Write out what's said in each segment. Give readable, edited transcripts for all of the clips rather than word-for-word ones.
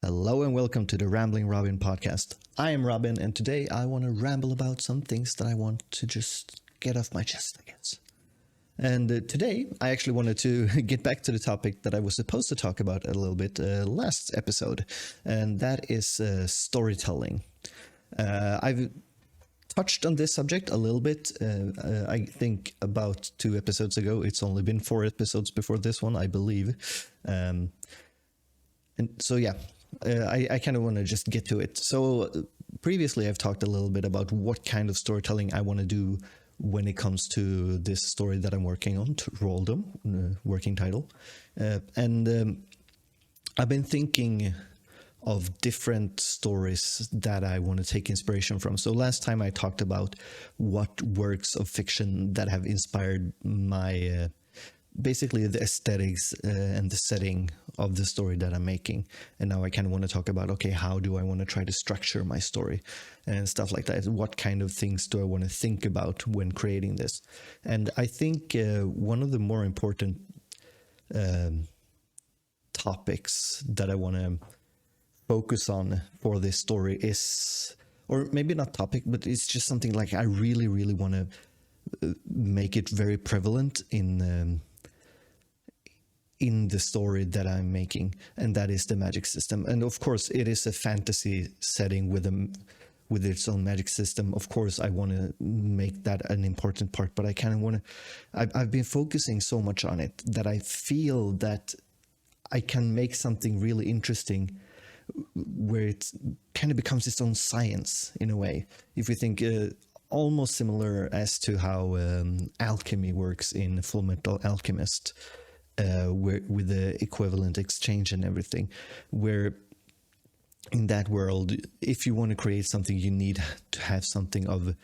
Hello and welcome to the Rambling Robin podcast. I am Robin, and today I want to ramble about some things that I want to just get off my chest, I guess. And today I actually wanted to get back to the topic that I was supposed to talk about a little bit last episode, and that is storytelling. I've touched on this subject a little bit. I think about 2 episodes ago. It's only been 4 episodes before this one, I believe. And so, yeah, I kind of want to just get to it. So, previously, I've talked a little bit about what kind of storytelling I want to do when it comes to this story that I'm working on, Trolldom, working title. And I've been thinking of different stories that I want to take inspiration from. So last time I talked about what works of fiction that have inspired my basically the aesthetics and the setting of the story that I'm making. And now I kind of want to talk about, okay, how do I want to try to structure my story and stuff like that? What kind of things do I want to think about when creating this? And I think one of the more important topics that I want to focus on for this story is, or maybe not topic, but it's just something like I really, really want to make it very prevalent in the story that I'm making, and that is the magic system. And of course, it is a fantasy setting with its own magic system. Of course, I want to make that an important part, but I kind of want to. I've been focusing so much on it that I feel that I can make something really interesting where it kind of becomes its own science in a way. If we think almost similar as to how alchemy works in Full Metal Alchemist, where with the equivalent exchange and everything, where in that world, if you want to create something, you need to have something of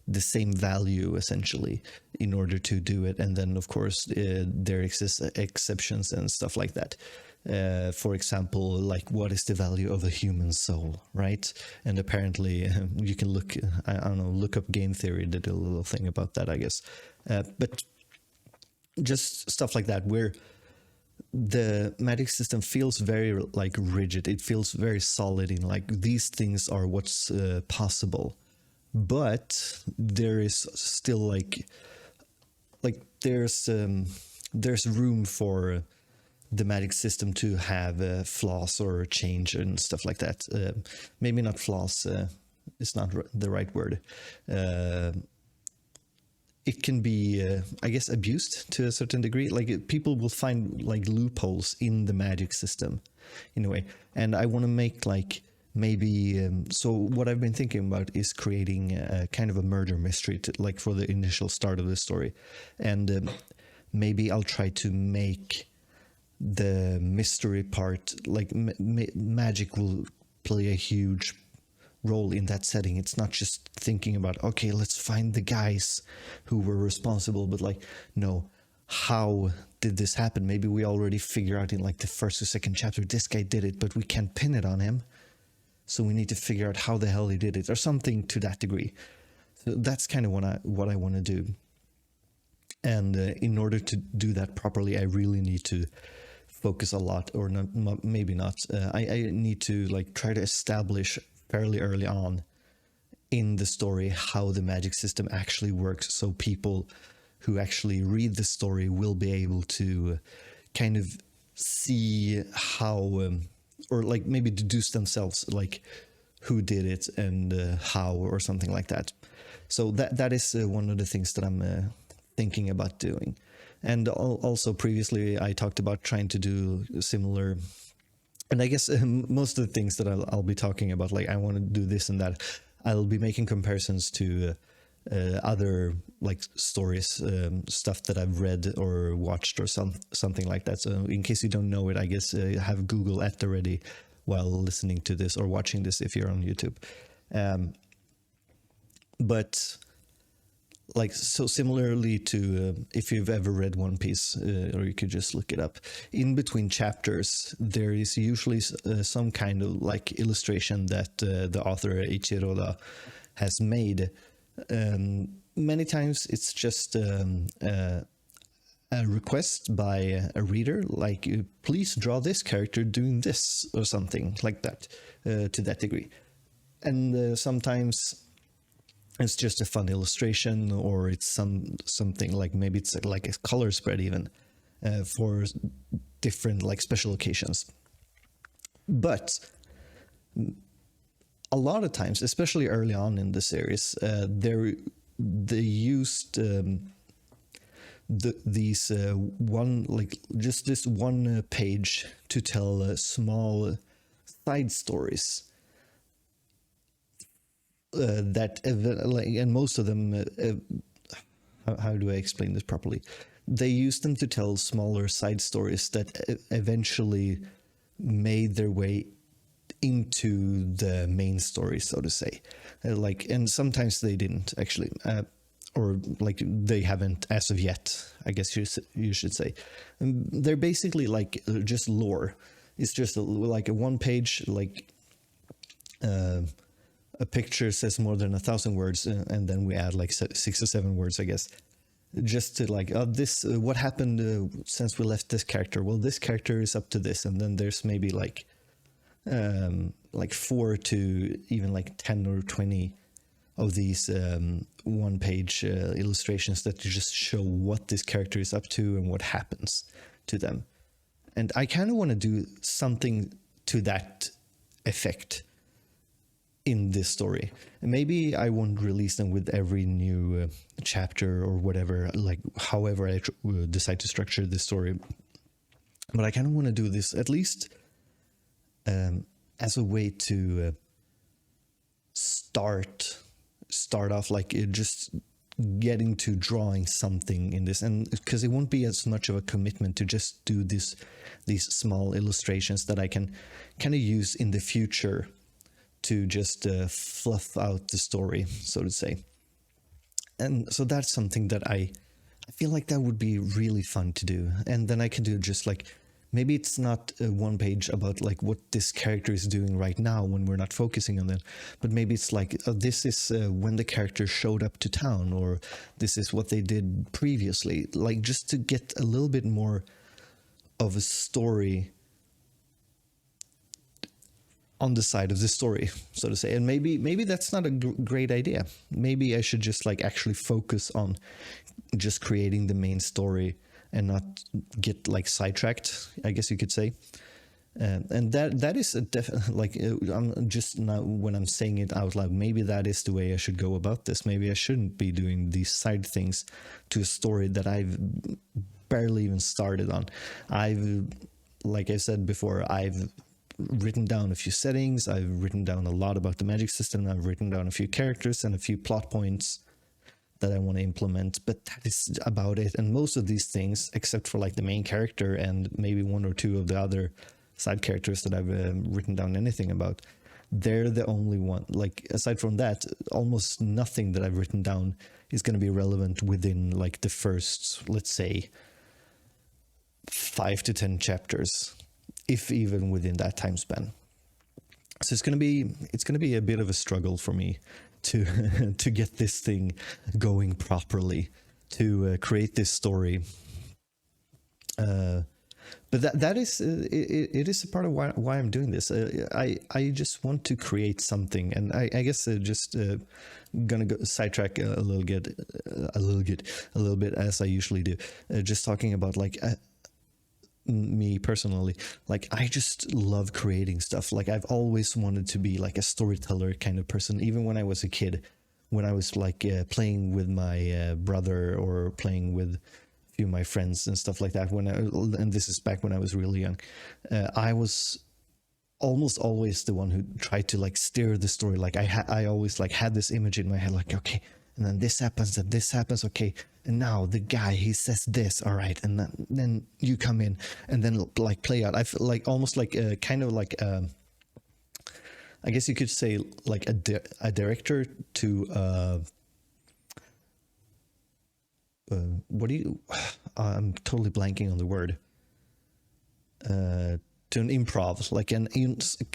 the same value essentially in order to do it. And then of course there exist exceptions and stuff like that. For example, like what is the value of a human soul, right? And apparently you can look, I don't know, look up game theory, did a little thing about that, I guess. But just stuff like that, where the magic system feels very like rigid. It feels very solid in like these things are what's possible, but there is still like there's room for the magic system to have flaws or change and stuff like that. Maybe not flaws. It's not the right word. It can be, I guess, abused to a certain degree. Like people will find like loopholes in the magic system, in a way. And I want to make like maybe. So what I've been thinking about is creating a kind of a murder mystery, like for the initial start of the story, and maybe I'll try to make the mystery part like magic will play a huge role in that setting. It's not just thinking about, okay, let's find the guys who were responsible, but like, no, how did this happen? Maybe we already figure out in like the first or second chapter, this guy did it, but we can't pin it on him. So we need to figure out how the hell he did it, or something to that degree. So that's kind of what I want to do. And in order to do that properly, I really need to focus a lot, or not, maybe not. I need to like try to establish fairly early on in the story how the magic system actually works, so people who actually read the story will be able to kind of see how or like maybe deduce themselves like who did it and how, or something like that. So that is one of the things that I'm thinking about doing. And also previously I talked about trying to do similar. And I guess most of the things that I'll be talking about, like I want to do this and that, I'll be making comparisons to other like stories, stuff that I've read or watched or something like that. So in case you don't know it, I guess have Google at the ready while listening to this or watching this if you're on YouTube. But like, so similarly to if you've ever read One Piece, or you could just look it up, in between chapters there is usually some kind of like illustration that the author Ichiro has made. Many times it's just a request by a reader, like please draw this character doing this or something like that, to that degree. And sometimes it's just a fun illustration, or it's something like maybe it's like a color spread even, for different like special occasions. But a lot of times, especially early on in the series, they used these one, like just this one page to tell small side stories that and most of them, how do I explain this properly? They used them to tell smaller side stories that eventually made their way into the main story, so to say. And sometimes they didn't actually, or like they haven't as of yet, I guess you should say. They're basically like just lore. It's just like a one page, like a picture says more than 1,000 words, and then we add like 6 or 7 words, I guess, just to like, this what happened since we left this character. Well, this character is up to this, and then there's maybe like 4 to even like 10 or 20 of these one page illustrations that just show what this character is up to and what happens to them. And I kind of want to do something to that effect in this story. And maybe I won't release them with every new chapter or whatever, like however I decide to structure this story. But I kind of want to do this at least as a way to start off, like just getting to drawing something in this, and because it won't be as much of a commitment to just do these small illustrations that I can kind of use in the future to just fluff out the story, so to say. And so that's something that I feel like that would be really fun to do. And then I could do just like, maybe it's not one page about like what this character is doing right now when we're not focusing on them, but maybe it's like, this is when the character showed up to town, or this is what they did previously, like just to get a little bit more of a story on the side of the story, so to say. And maybe that's not a great idea. Maybe I should just like actually focus on just creating the main story and not get like sidetracked, I guess you could say. And that is a like I'm just now, when I'm saying it out loud, maybe that is the way I should go about this. Maybe I shouldn't be doing these side things to a story that I've barely even started on. Like I said before, I've written down a few settings, I've written down a lot about the magic system, I've written down a few characters and a few plot points that I want to implement, but that is about it. And most of these things, except for like the main character and maybe 1 or 2 of the other side characters that I've written down anything about, they're the only one. Like aside from that, almost nothing that I've written down is going to be relevant within like the first, let's say, 5 to 10 chapters, if even within that time span. So it's going to be a bit of a struggle for me to to get this thing going properly, to create this story. But that is it is a part of why I'm doing this. I just want to create something, and I guess just gonna go sidetrack a little bit as I usually do. Just talking about like. Me personally, like I just love creating stuff. Like I've always wanted to be like a storyteller kind of person, even when I was a kid, when I was like playing with my brother or playing with a few of my friends and stuff like that. And this is back when I was really young, I was almost always the one who tried to like steer the story. Like I always like had this image in my head, like, okay, and then this happens and this happens, okay, and now the guy, he says this, all right, and then you come in and then like play out. I feel like almost like kind of like I guess you could say like a director to what do you I'm totally blanking on the word, to an improv, like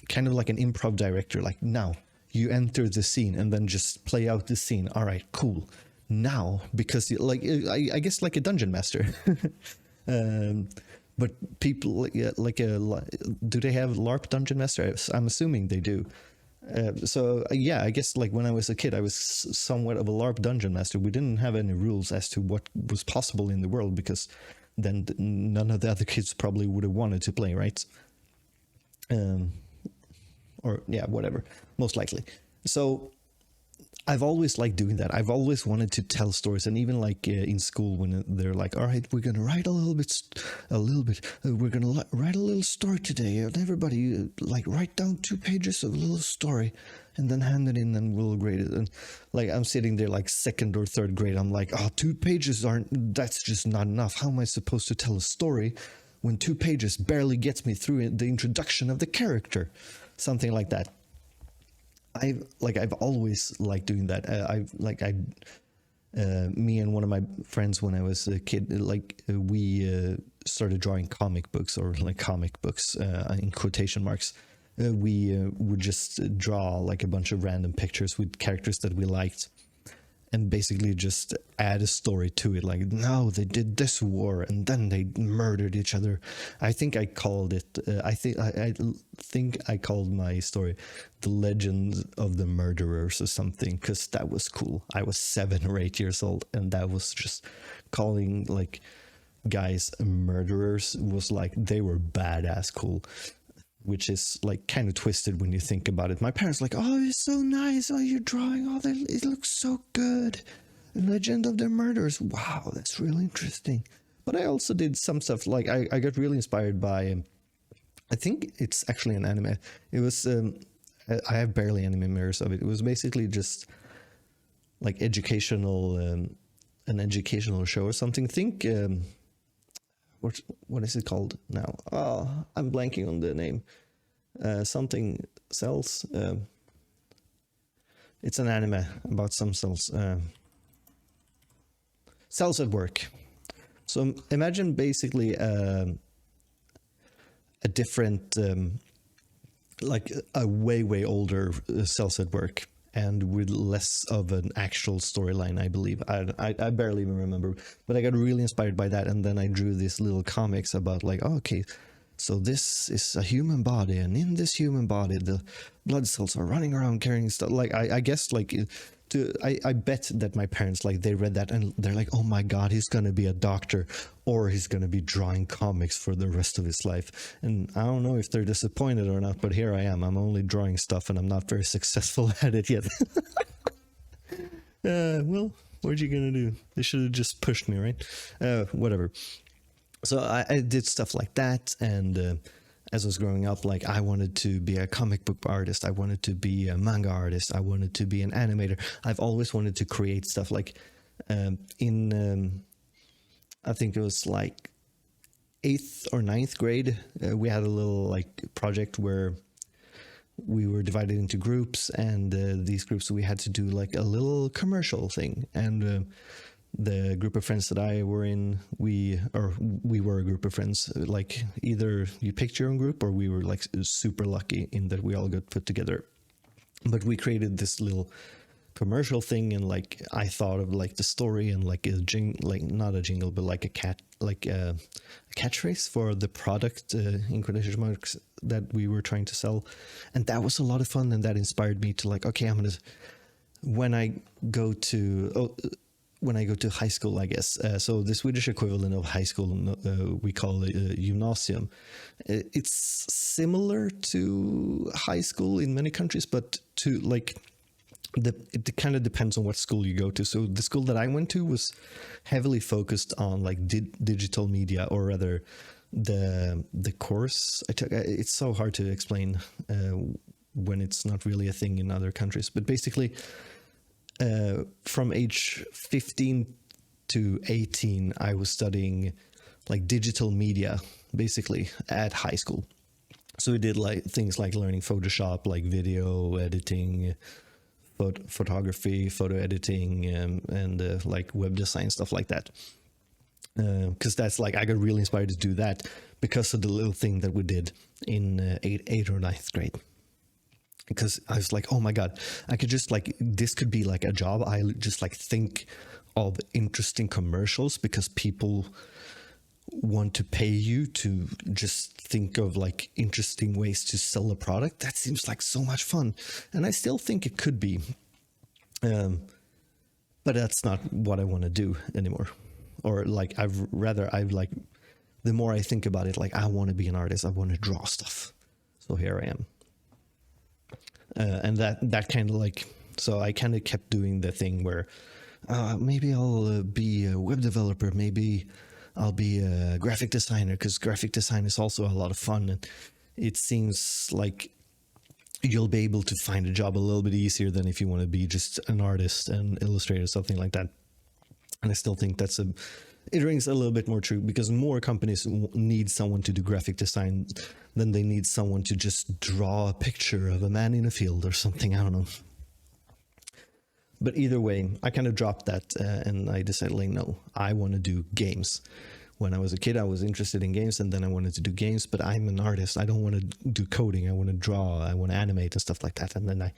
kind of like an improv director. Like, now you enter the scene and then just play out the scene. All right, cool. now because like I guess like a dungeon master. um, but people do they have LARP dungeon master? I'm assuming they do. Yeah, I guess like when I was a kid, I was somewhat of a LARP dungeon master. We didn't have any rules as to what was possible in the world because then none of the other kids probably would have wanted to play, right? Or yeah, whatever, most likely. So I've always liked doing that. I've always wanted to tell stories, and even like in school when they're like, "All right, we're gonna write a little bit. We're gonna write a little story today, and everybody like write down 2 pages of a little story, and then hand it in, and we'll grade it." And like I'm sitting there like 2nd or 3rd grade, I'm like, "Oh, 2 pages that's just not enough. How am I supposed to tell a story when 2 pages barely gets me through the introduction of the character?" Something like that. I've always liked doing that. Me and one of my friends when I was a kid, we started drawing comic books, or like comic books in quotation marks. We would just draw like a bunch of random pictures with characters that we liked, and basically just add a story to it. Like, no, they did this war, and then they murdered each other. I think I called it. I think I called my story "The Legend of the Murderers" or something, because that was cool. I was 7 or 8 years old, and that was just calling like guys murderers was like they were badass cool. Which is like kind of twisted when you think about it. My parents like, "Oh, it's so nice. Oh, you're drawing. Oh, it looks so good. Legend of the Murders. Wow, that's really interesting." But I also did some stuff like I got really inspired by. I think it's actually an anime. It was. I have barely any memories of it. It was basically just like educational, an educational show or something. Think. What is it called now? Oh, I'm blanking on the name. Something cells. It's an anime about some cells. Cells at work. So imagine basically a different, like a way older cells at work, and with less of an actual storyline, I believe. I barely even remember, but I got really inspired by that, and then I drew these little comics about like, oh, okay, so this is a human body, and in this human body, the blood cells are running around carrying stuff. Like I guess like I bet that my parents like they read that and they're like, oh my god, he's gonna be a doctor, or he's gonna be drawing comics for the rest of his life. And I don't know if they're disappointed or not, but here I am. I'm only drawing stuff, and I'm not very successful at it yet. Well, what are you gonna do? They should have just pushed me, right? Whatever. So I did stuff like that, and as I was growing up, like I wanted to be a comic book artist, I wanted to be a manga artist, I wanted to be an animator. I've always wanted to create stuff. Like in I think it was like 8th or 9th grade, we had a little like project where we were divided into groups, and these groups we had to do like a little commercial thing. And the group of friends that I were in, we were a group of friends. Like either you picked your own group, or we were like super lucky in that we all got put together. But we created this little commercial thing, and like I thought of like the story and like like not a jingle, but like a catchphrase for the product in quotation marks that we were trying to sell. And that was a lot of fun, and that inspired me to like, okay, when I go to high school, I guess. So the Swedish equivalent of high school, we call it gymnasium. It's similar to high school in many countries, but to like, it kind of depends on what school you go to. So the school that I went to was heavily focused on like digital media, or rather the course I took. It's so hard to explain when it's not really a thing in other countries, but basically, from age 15 to 18, I was studying like digital media, basically at high school. So we did like things like learning Photoshop, like video editing, photography, photo editing, and like web design, stuff like that. Because that's like, I got really inspired to do that because of the little thing that we did in 8th or 9th grade. because I was like, oh my God, I could just like, this could be like a job. I just like think of interesting commercials because people want to pay you to just think of like interesting ways to sell a product. That seems like so much fun. And I still think it could be. But that's not what I want to do anymore. Or like, I've like, the more I think about it, like I want to be an artist. I want to draw stuff. So here I am. And that kind of like, so I kind of kept doing the thing where maybe I'll be a web developer. Maybe I'll be a graphic designer, because graphic design is also a lot of fun. And it seems like you'll be able to find a job a little bit easier than if you want to be just an artist and illustrator, something like that. And I still think it rings a little bit more true, because more companies need someone to do graphic design than they need someone to just draw a picture of a man in a field or something. I don't know. But either way, I kind of dropped that and I decided, like, no, I want to do games. When I was a kid, I was interested in games, and then I wanted to do games, but I'm an artist. I don't want to do coding. I want to draw. I want to animate and stuff like that. And then I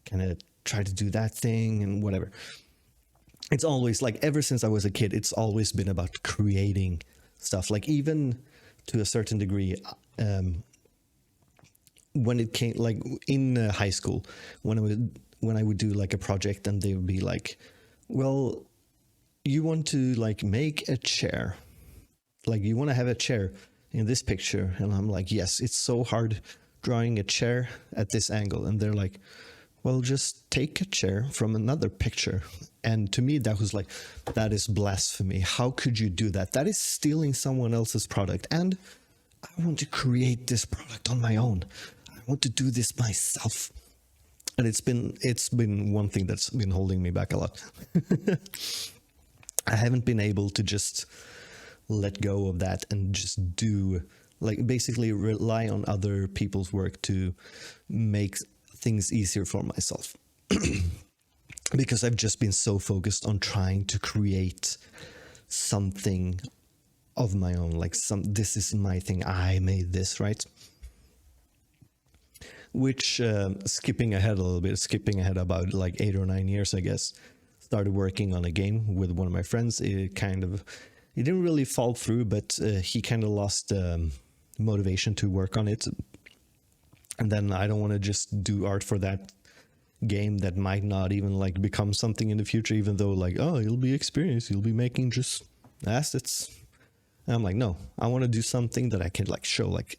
kind of tried to do that thing and whatever. It's always like, ever since I was a kid, it's always been about creating stuff. Like, even to a certain degree, when it came, like in high school, when I would do like a project, and they would be like, well, you want to like make a chair, like you want to have a chair in this picture. And I'm like, yes, it's so hard drawing a chair at this angle. And they're like, well, just take a chair from another picture. And to me, that was like, that is blasphemy. How could you do that? That is stealing someone else's product. And I want to create this product on my own. I want to do this myself. And it's been one thing that's been holding me back a lot. I haven't been able to just let go of that and just do, like, basically rely on other people's work to make things easier for myself. Because I've just been so focused on trying to create something of my own, like this is my thing. I made this, right? Which, skipping ahead about like 8 or 9 years, I guess, started working on a game with one of my friends. It didn't really fall through, but he kind of lost motivation to work on it. And then I don't want to just do art for that game that might not even like become something in the future, even though like, oh, you'll be experienced, you'll be making just assets. And I'm like, no, I want to do something that I can like show, like,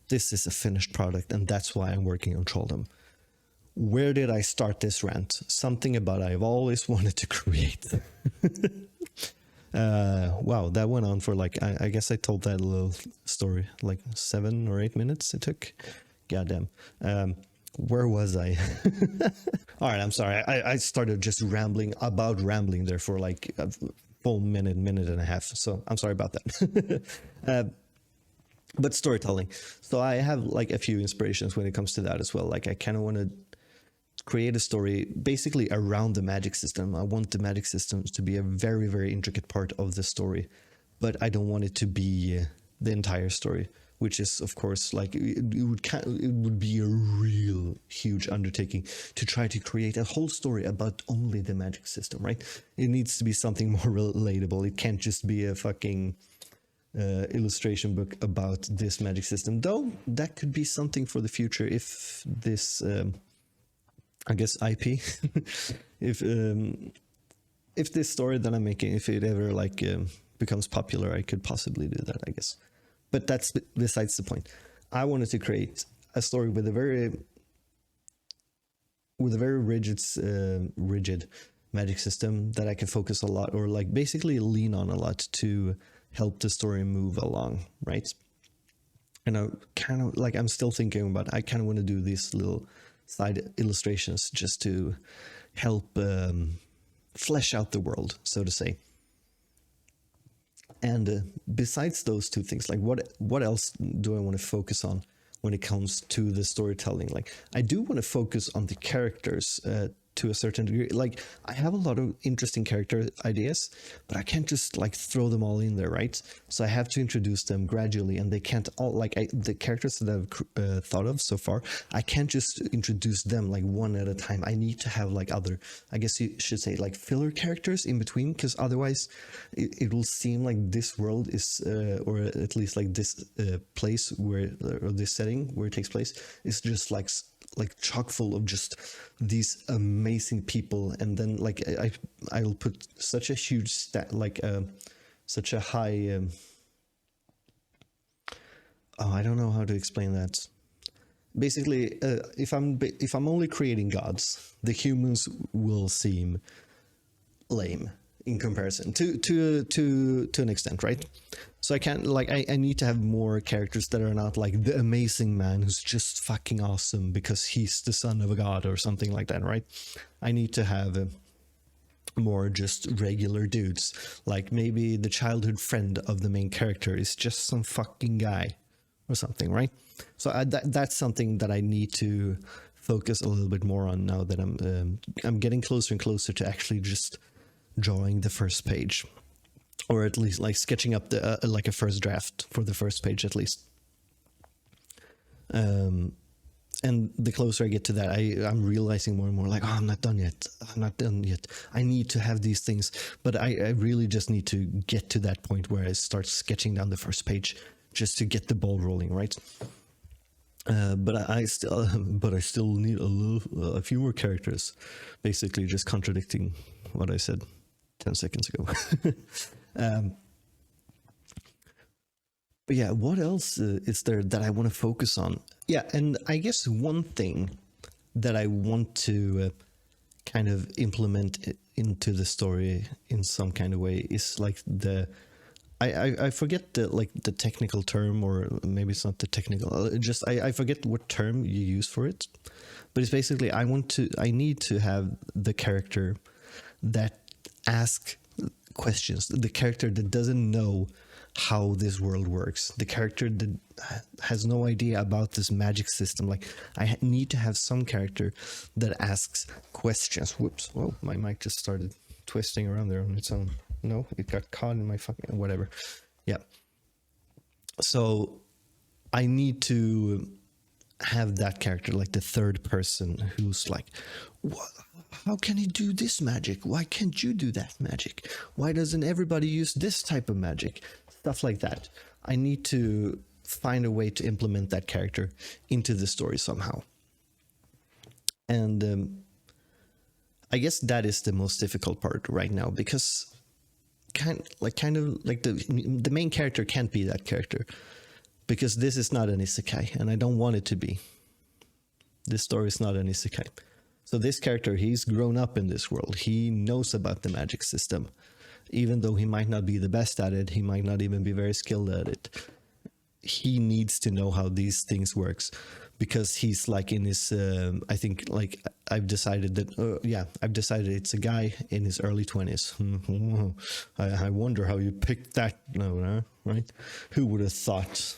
this is a finished product, and that's why I'm working on Trolldom. Where did I start this rant? Something about I've always wanted to create. Wow, that went on for like, I guess I told that little story like 7 or 8 minutes it took. Goddamn. Where was I? All right, I'm sorry. I started just rambling there for like a full minute and a half. So I'm sorry about that. But storytelling. So I have like a few inspirations when it comes to that as well. Like I kind of want to create a story basically around the magic system. I want the magic systems to be a very, very intricate part of the story, but I don't want it to be the entire story, which is of course like it would be a real huge undertaking to try to create a whole story about only the magic system, right? It needs to be something more relatable. It can't just be a fucking illustration book about this magic system, though that could be something for the future if this I guess IP if this story that I'm making, if it ever like becomes popular, I could possibly do that, I guess. But that's besides the point. I wanted to create a story with a very rigid magic system that I can focus a lot, or like basically lean on a lot to help the story move along, right? And I kind of like, I'm still thinking about, I kind of want to do these little side illustrations just to help flesh out the world, so to say. And besides those two things, like what else do I want to focus on when it comes to the storytelling? Like I do want to focus on the characters to a certain degree. Like, I have a lot of interesting character ideas, but I can't just like throw them all in there, right? So I have to introduce them gradually, and they can't all like the characters that I've thought of so far. I can't just introduce them like one at a time. I need to have like other, I guess you should say, like filler characters in between, because otherwise it will seem like this world is, or at least like this place where, or this setting where it takes place, is just like chock full of just these amazing people, and then like I'll put such a huge such a high I don't know how to explain that. Basically, if I'm only creating gods, the humans will seem lame in comparison to an extent, right? So I can't like I need to have more characters that are not like the amazing man who's just fucking awesome because he's the son of a god or something like that, right? I need to have more just regular dudes, like maybe the childhood friend of the main character is just some fucking guy or something, right? So that's something that I need to focus a little bit more on now that I'm getting closer and closer to actually just drawing the first page, or at least like sketching up the like a first draft for the first page at least. And the closer I get to that, I'm realizing more and more like, oh, I'm not done yet. I need to have these things, but I really just need to get to that point where I start sketching down the first page just to get the ball rolling, right? But I still need a few more characters, basically just contradicting what I said 10 seconds ago. But yeah, what else is there that I want to focus on? Yeah, and I guess one thing that I want to kind of implement into the story in some kind of way is like I forget the technical term, or maybe it's not the technical, just I forget what term you use for it, but it's basically I need to have the character that asks questions, the character that doesn't know how this world works, the character that has no idea about this magic system. Like I need to have some character that asks questions. Whoops! Oh, my mic just started twisting around there on its own. No, it got caught in my fucking whatever. Yeah. So I need to have that character, like the third person, who's like, what? How can he do this magic? Why can't you do that magic? Why doesn't everybody use this type of magic? Stuff like that. I need to find a way to implement that character into the story somehow. And I guess that is the most difficult part right now, because kind of like the main character can't be that character, because this is not an isekai, and I don't want it to be. This story is not an isekai. So this character, he's grown up in this world. He knows about the magic system. Even though he might not be the best at it, he might not even be very skilled at it. He needs to know how these things works, because he's like in his, I think like I've decided that, I've decided it's a guy in his early 20s. I wonder how you picked that, right? Who would have thought?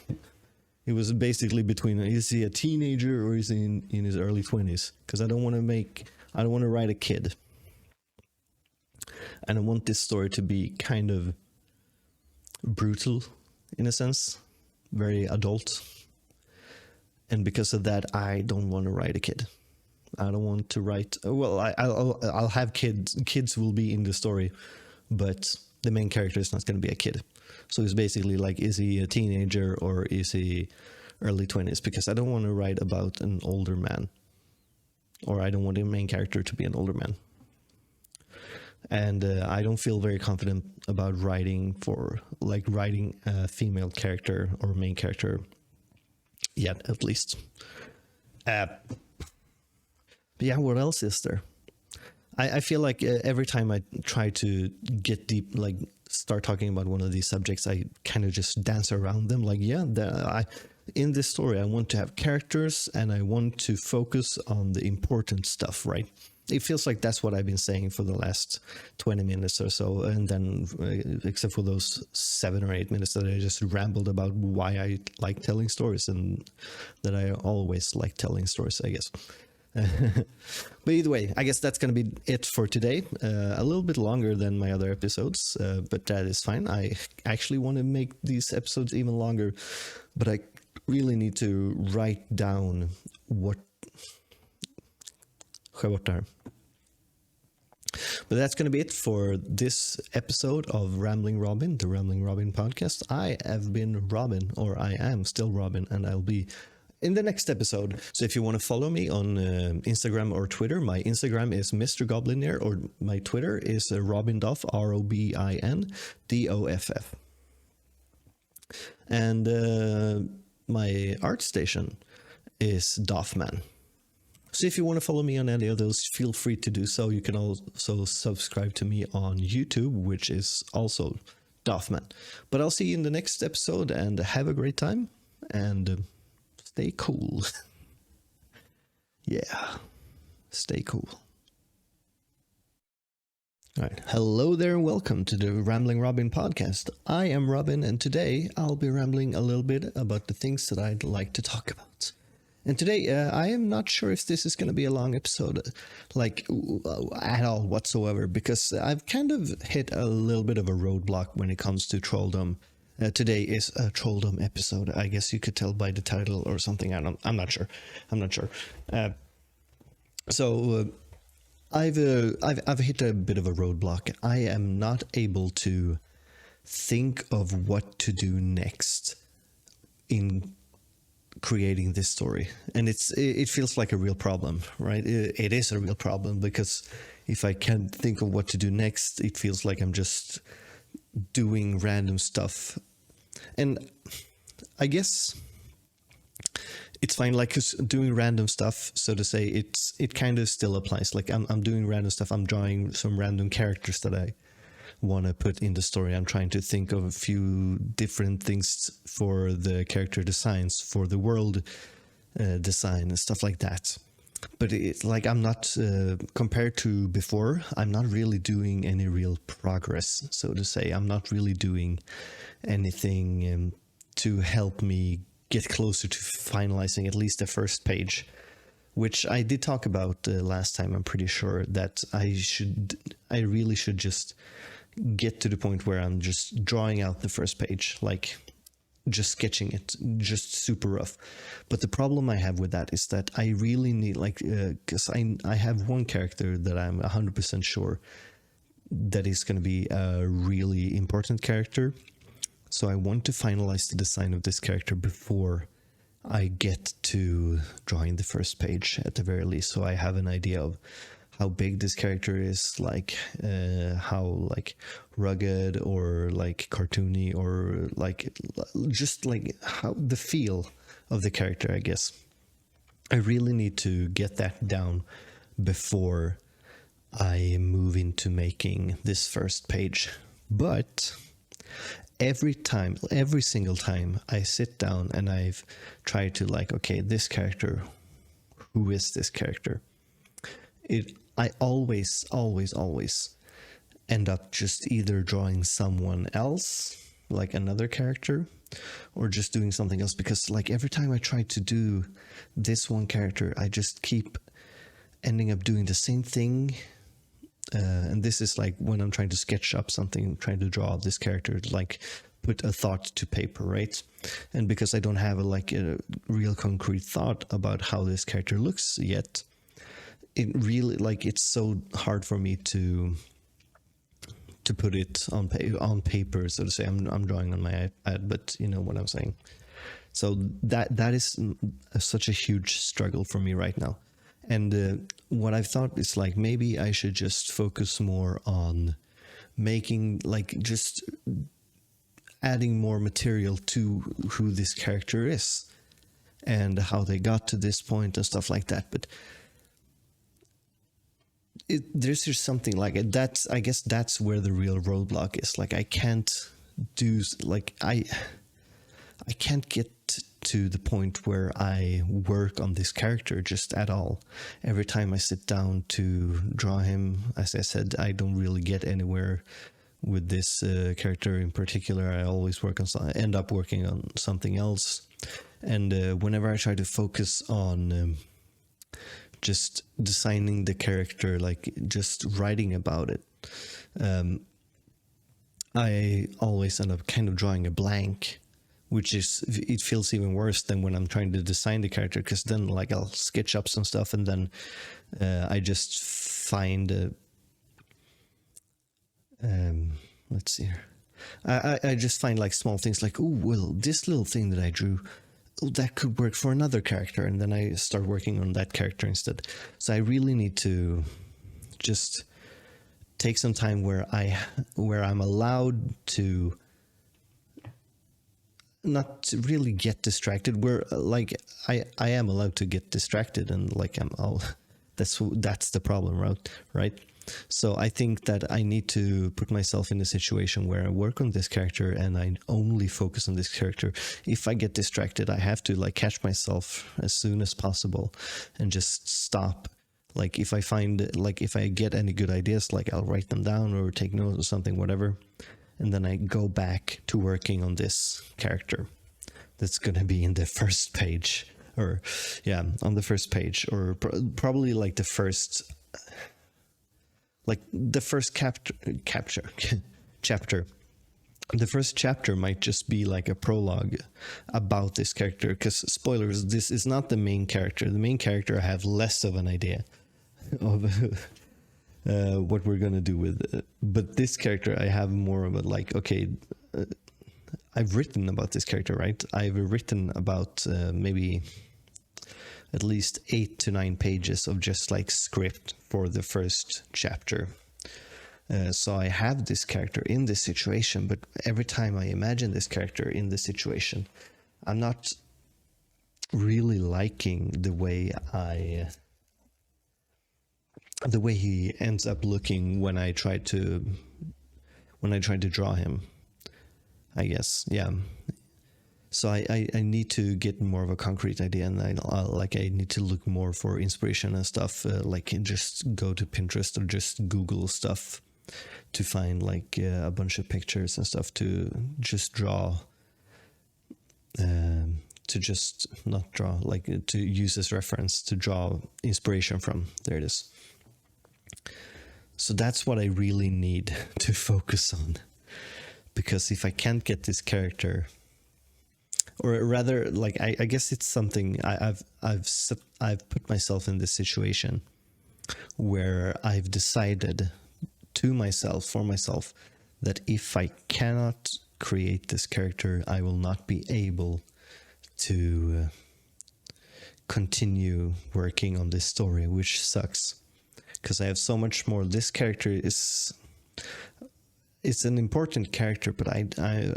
It was basically between, is he a teenager or is he in his early 20s? Because I don't want to write a kid. And I want this story to be kind of brutal in a sense, very adult. And because of that, I don't want to write a kid. I don't want to write, well, I'll have kids. Kids will be in the story, but the main character is not going to be a kid. So it's basically like, is he a teenager or is he early 20s? Because I don't want to write about an older man, or I don't want the main character to be an older man. And I don't feel very confident about writing a female character or main character yet, at least. But yeah, what else is there? I feel like every time I try to get deep, like start talking about one of these subjects, I kind of just dance around them. Like, in this story, I want to have characters and I want to focus on the important stuff, right? It feels like that's what I've been saying for the last 20 minutes or so. And then, except for those 7 or 8 minutes that I just rambled about why I like telling stories, and that I always like telling stories, I guess. But either way, I guess that's going to be it for today. A little bit longer than my other episodes, but that is fine. I actually want to make these episodes even longer, but I really need to write down what... But that's going to be it for this episode of Rambling Robin, the Rambling Robin podcast. I have been Robin, or I am still Robin, and I'll be in the next episode. So if you want to follow me on Instagram or Twitter, my Instagram is MrGoblinear, or my Twitter is Robindoff, ROBINDOFF. And my art station is Doffman. So if you want to follow me on any of those, feel free to do so. You can also subscribe to me on YouTube, which is also Doffman. But I'll see you in the next episode, and have a great time, and stay cool. Yeah, stay cool. All right. Hello there, and welcome to the Rambling Robin podcast. I am Robin, and today I'll be rambling a little bit about the things that I'd like to talk about. And today, I am not sure if this is going to be a long episode, like, at all whatsoever, because I've kind of hit a little bit of a roadblock when it comes to Trolldom. Today is a Trolldom episode. I guess you could tell by the title or something. I'm not sure. I've hit a bit of a roadblock. I am not able to think of what to do next in creating this story, and it feels like a real problem, right? It is a real problem, because if I can't think of what to do next, it feels like I'm just doing random stuff. And I guess it's fine, like, 'cause doing random stuff, so to say, it kind of still applies. Like, I'm doing random stuff. I'm drawing some random characters that I want to put in the story. I'm trying to think of a few different things for the character designs, for the world design and stuff like that. But it's like, I'm not, compared to before, I'm not really doing any real progress, so to say. I'm not really doing anything to help me get closer to finalizing at least the first page, which I did talk about last time. I'm pretty sure that I really should just get to the point where I'm just drawing out the first page, like just sketching it, just super rough. But the problem I have with that is that I really need, like, because I have one character that I'm 100% sure that is going to be a really important character. So I want to finalize the design of this character before I get to drawing the first page, at the very least, so I have an idea of how big this character is, like how, like, rugged or like cartoony, or like just like how the feel of the character, I guess. I really need to get that down before I move into making this first page. But every single time I sit down and I've tried to, like, okay, this character, who is this character? I always end up just either drawing someone else, like another character, or just doing something else, because, like, every time I try to do this one character, I just keep ending up doing the same thing. And this is like when I'm trying to sketch up something, trying to draw this character, like put a thought to paper, right? And because I don't have a real concrete thought about how this character looks yet, it really, like, it's so hard for me to put it on paper, so to say. I'm drawing on my iPad, but you know what I'm saying. So that is such a huge struggle for me right now. And what I've thought is, like, maybe I should just focus more on making, like, just adding more material to who this character is and how they got to this point and stuff like that. But there's just something like it. I guess that's where the real roadblock is. Like, I can't do, like, I can't get to the point where I work on this character just at all. Every time I sit down to draw him, as I said, I don't really get anywhere with this character in particular. I always end up working on something else. And whenever I try to focus on just designing the character, like just writing about it, I always end up kind of drawing a blank, which is, it feels even worse than when I'm trying to design the character, because then like I'll sketch up some stuff and then I just find let's see here. I just find like small things like, oh, well, this little thing that I drew, oh, that could work for another character, and then I start working on that character instead. So I really need to just take some time where I'm allowed to not to really get distracted. Where like I am allowed to get distracted, and like that's the problem, right? So I think that I need to put myself in a situation where I work on this character and I only focus on this character. If I get distracted, I have to like catch myself as soon as possible and just stop. Like if I get any good ideas, like I'll write them down or take notes or something, whatever. And then I go back to working on this character. That's going to be in the first page, or yeah, on the first page, or probably like the first chapter. The first chapter might just be like a prologue about this character, because spoilers, this is not the main character. The main character, I have less of an idea of what we're gonna do with it. But this character, I have more of a like, okay, I've written about this character, right? I've written about maybe at least 8 to 9 pages of just like script for the first chapter. So I have this character in this situation, but every time I imagine this character in this situation, I'm not really liking the way he ends up looking when I try to draw him, I guess. Yeah. So I need to get more of a concrete idea, and I need to look more for inspiration and stuff, like just go to Pinterest or just Google stuff to find like a bunch of pictures and stuff to just draw, to just not draw, like to use as reference to draw inspiration from. There it is. So that's what I really need to focus on, because if I can't get this character, or rather, like I guess it's something I've put myself in this situation where I've decided for myself, that if I cannot create this character, I will not be able to continue working on this story, which sucks, because I have so much more. This character it's an important character, but I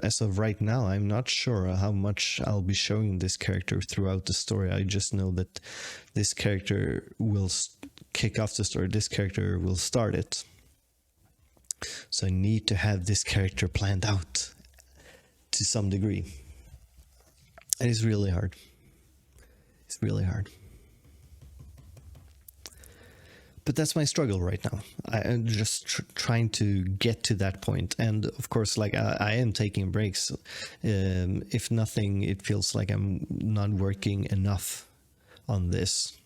as of right now, I'm not sure how much I'll be showing this character throughout the story. I just know that this character will kick off the story. This character will start it. So I need to have this character planned out to some degree. And it's really hard. It's really hard. But that's my struggle right now. I'm just trying to get to that point. And of course, like I am taking breaks. If nothing, it feels like I'm not working enough on this.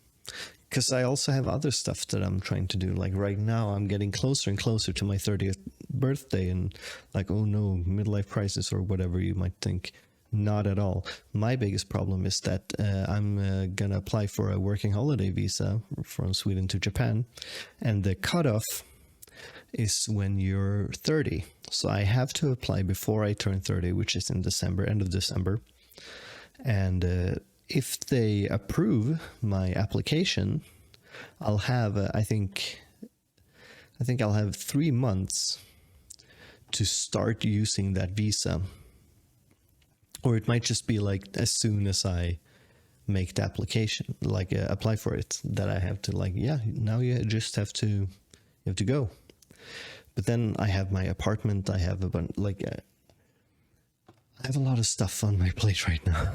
Because I also have other stuff that I'm trying to do. Like right now, I'm getting closer and closer to my 30th birthday. And like, oh no, midlife crisis or whatever you might think. Not at all. My biggest problem is that I'm going to apply for a working holiday visa from Sweden to Japan. And the cutoff is when you're 30. So I have to apply before I turn 30, which is in December, end of December. And if they approve my application, I'll have, I think I'll have 3 months to start using that visa. Or it might just be like as soon as I make the application, like apply for it, that I have to like, yeah, now you just have to go. But then I have my apartment. I have I have a lot of stuff on my plate right now.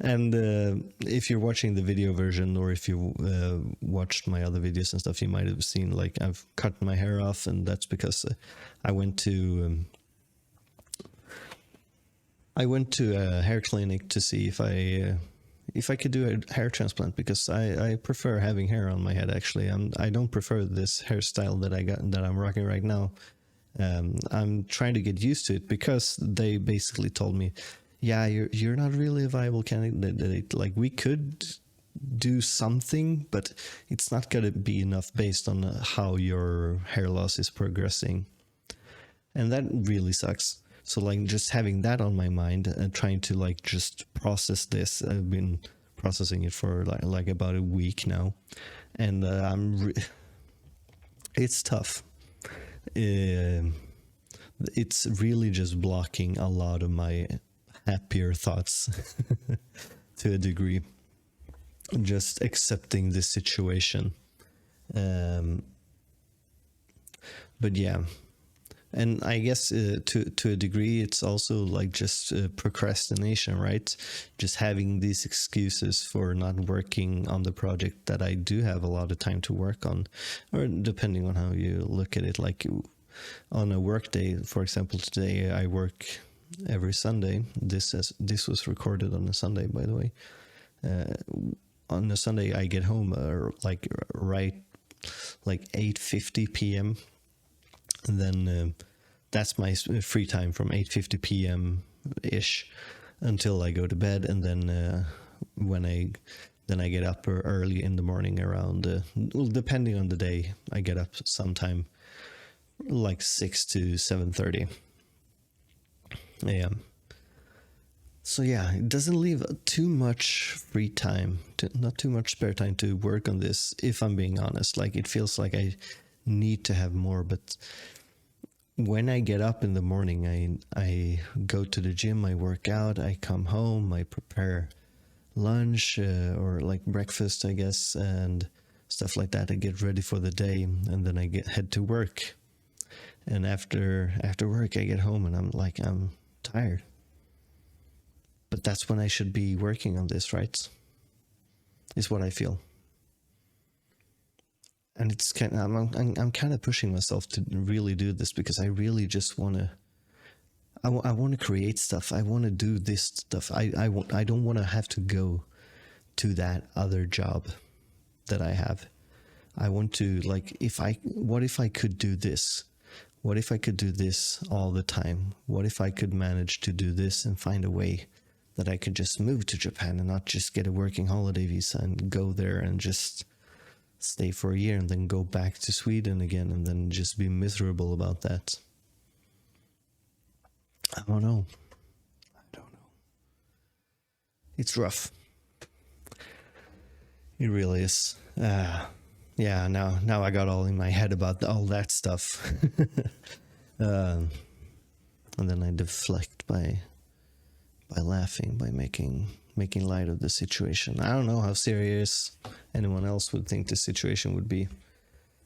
And if you're watching the video version, or if you watched my other videos and stuff, you might have seen like I've cut my hair off, and that's because I went to a hair clinic to see if if I could do a hair transplant, because I prefer having hair on my head. Actually, I don't prefer this hairstyle that I'm rocking right now. I'm trying to get used to it because they basically told me, yeah, you're not really a viable candidate. Like, we could do something, but it's not gonna be enough based on how your hair loss is progressing, and that really sucks. So like, just having that on my mind and trying to like just process this, I've been processing it for like about a week now, and it's tough. It's really just blocking a lot of my happier thoughts to a degree. Just accepting this situation. But yeah, and I guess to a degree, it's also like just procrastination, right? Just having these excuses for not working on the project that I do have a lot of time to work on, or depending on how you look at it. Like, on a work day, for example, today I work every Sunday. This was recorded on a Sunday, by the way. On a Sunday, I get home like 8:50 p.m. And then that's my free time from 8:50 p.m. ish until I go to bed, and then when I get up early in the morning around well, depending on the day, I get up sometime like 6 to 7:30 a.m. So yeah, it doesn't leave too much free time, not too much spare time to work on this, if I'm being honest. Like, it feels like I need to have more, but when I get up in the morning, I go to the gym, I work out, I come home, I prepare lunch or like breakfast, I guess, and stuff like that. I get ready for the day, and then I head to work. And after work, I get home and I'm tired. But that's when I should be working on this, right? Is what I feel. And it's kind of, I'm kind of pushing myself to really do this, because I really just want to. I want to create stuff. I want to do this stuff. I don't want to have to go to that other job that I have. I want to, like, what if I could do this? What if I could do this all the time? What if I could manage to do this and find a way that I could just move to Japan and not just get a working holiday visa and go there and just stay for a year and then go back to Sweden again and then just be miserable about that? I don't know. It's rough. It really is. Yeah, now I got all in my head about all that stuff. And then I deflect by laughing, by making light of the situation. I don't know how serious anyone else would think the situation would be.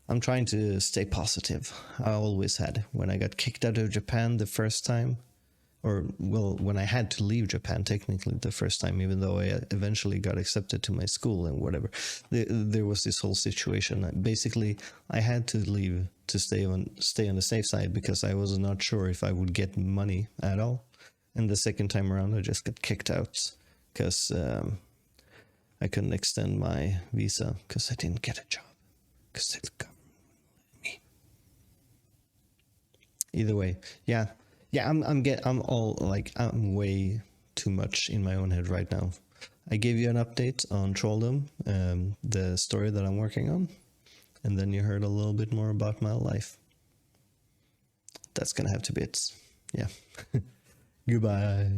I'm trying to stay positive. I always had. When I got kicked out of Japan the first time, or, well, when I had to leave Japan technically the first time, even though I eventually got accepted to my school and whatever, there was this whole situation. Basically, I had to leave to stay on the safe side, because I was not sure if I would get money at all. And the second time around, I just got kicked out because I couldn't extend my visa because I didn't get a job, because the government let me. Either way, yeah. I'm way too much in my own head right now. I gave you an update on Trolldom, the story that I'm working on, and then you heard a little bit more about my life. That's gonna have to be it. Yeah. Goodbye.